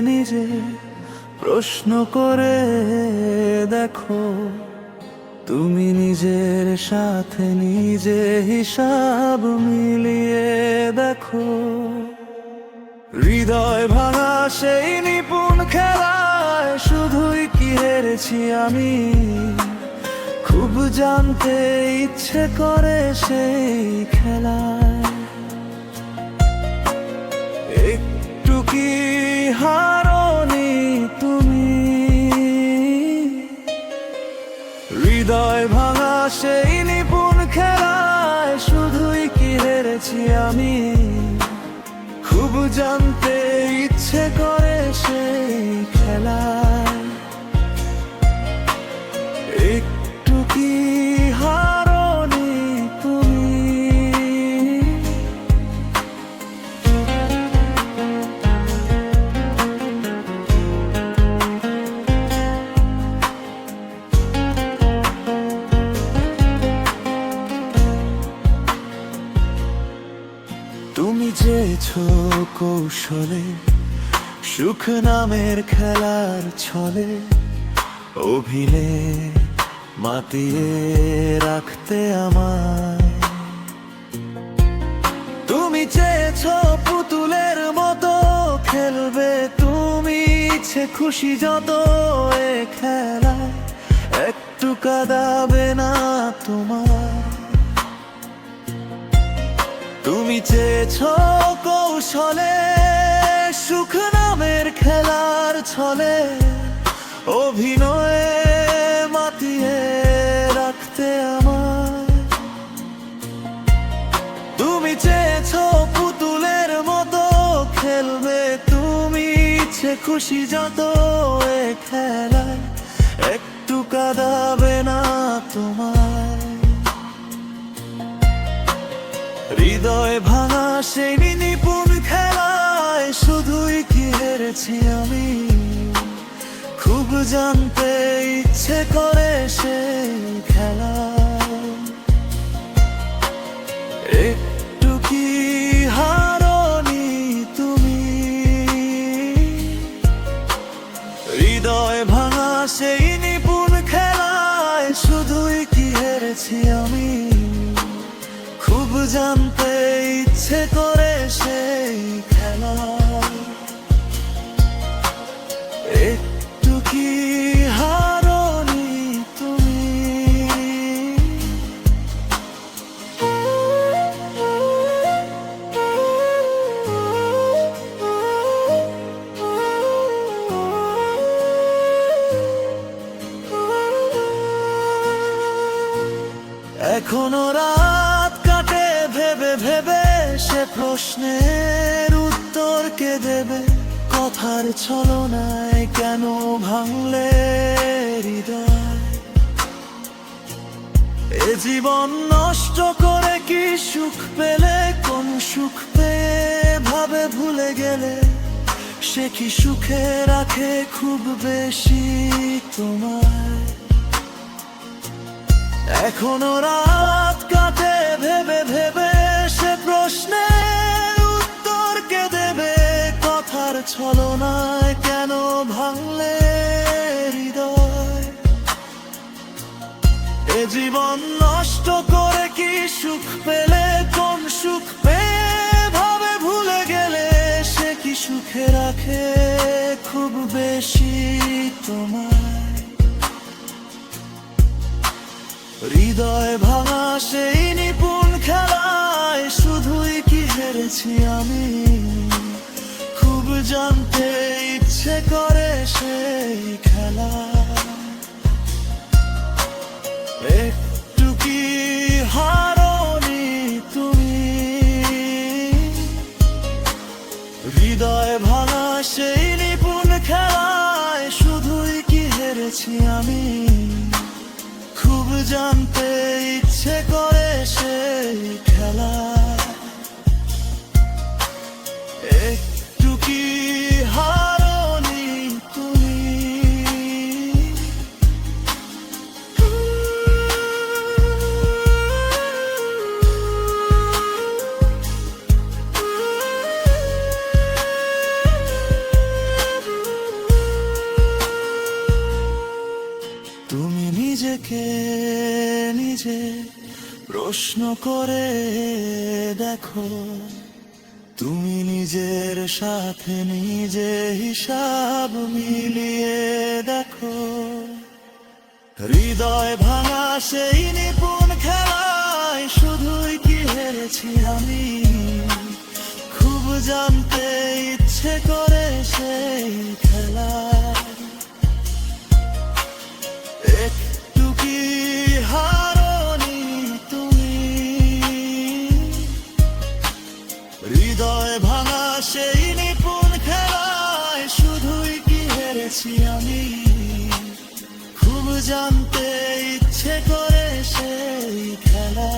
নিজে প্রশ্ন করে দেখো, তুমি নিজের সাথে নিজে হিসাব মিলিয়ে দেখো। হৃদয় ভাঙা সেই নিপুণ খেলায় শুধুই কি হেরেছি আমি, খুব জানতে ইচ্ছে করে সেই খেলায়। একটু কি হারোনি তুমি, হৃদয় ভাঙা সেই নিপুণ খেলায় শুধুই কি হেরেছি আমি, খুব জানতে ইচ্ছে করে সেই খেলায়। একটু কি হারোনি তুমি। তুমি যেছো কৌশলে সুখ নামের খেলার ছলে, অভিনে মাতিয়ে রাখতে আমায়। তুমি চেয়েছো পুতুলের মতো খেলবে তুমি ইচ্ছে খুশি যত এ খেলায়, একটু কাঁদাবে না তোমার। তুমি চেয়েছো কৌশলে সুখ নামের খেলার ছলে, অভিনয়ে মাতিয়ে রাখতে আমায়। তুমি চেয়েছো পুতুলের মতো খেলবে তুমি ইচ্ছে খুশি যত এ খেলায়, একটু কাঁদাবে না তোমায়। হৃদয় ভাঙা সেই নিপুণ খেলায় শুধুই কি হেরেছি আমি, খুব জানতে ইচ্ছে করে সেই খেলা। একটু কি হারোনি তুমি, হৃদয় ভাঙা সেই নিপুণ খেলায় শুধুই কি হেরেছি আমি, খুব জানতে ইচ্ছে করে সেই খেলা। একটু কি হারোনি তুমি। এখনো রাত কাটে ভেবে ভেবে, সে প্রশ্নের উত্তর কে দেবে। কথার ছলনায় কেন ভাঙলে হৃদয়, এ জীবন নষ্ট করে কি সুখ পেলে। কোন সুখ পেয়ে ভাবে ভুলে গেলে, সে কি সুখে রাখে খুব বেশি তোমায়। এখনো রাত কাটে ভেবে ভেবে, সে প্রশ্নের উত্তর কে দেবে। কথার ছলনায় কেন ভাঙলে হৃদয়, এ জীবন নষ্ট করে কি সুখ পেলে। কোন সুখ পেয়ে ভাবে ভুলে গেলে, সে কি সুখে রাখে খুব বেশি তোমায়। হৃদয় ভাঙা সেই নিপুণ খেলায় শুধুই কি হেরেছি আমি, খুব জানতে ইচ্ছে করে সেই খেলা। একটু কি হারোনি তুমি, হৃদয় ভাঙা সেই নিপুণ খেলায় শুধুই কি হেরেছি আমি, খুব জানতে ইচ্ছে করে সেই খেলা। একটু কি হারোনি তুমি। নিজে প্রশ্ন করে দেখো, তুমি নিজের সাথে নিজে হিসাব মিলিয়ে দেখো। হৃদয় ভাঙা সেই নিপুণ খেলায় শুধুই কি হেরেছি আমি, খুব জানতে ইচ্ছে করে সেই খেলা। একটু কি হারনি তুমি, হৃদয় ভাঙা সেই নিপুণ খেলায় শুধুই কি হেরেছি আমি, খুব জানতে ইচ্ছে করে সেই খেলা।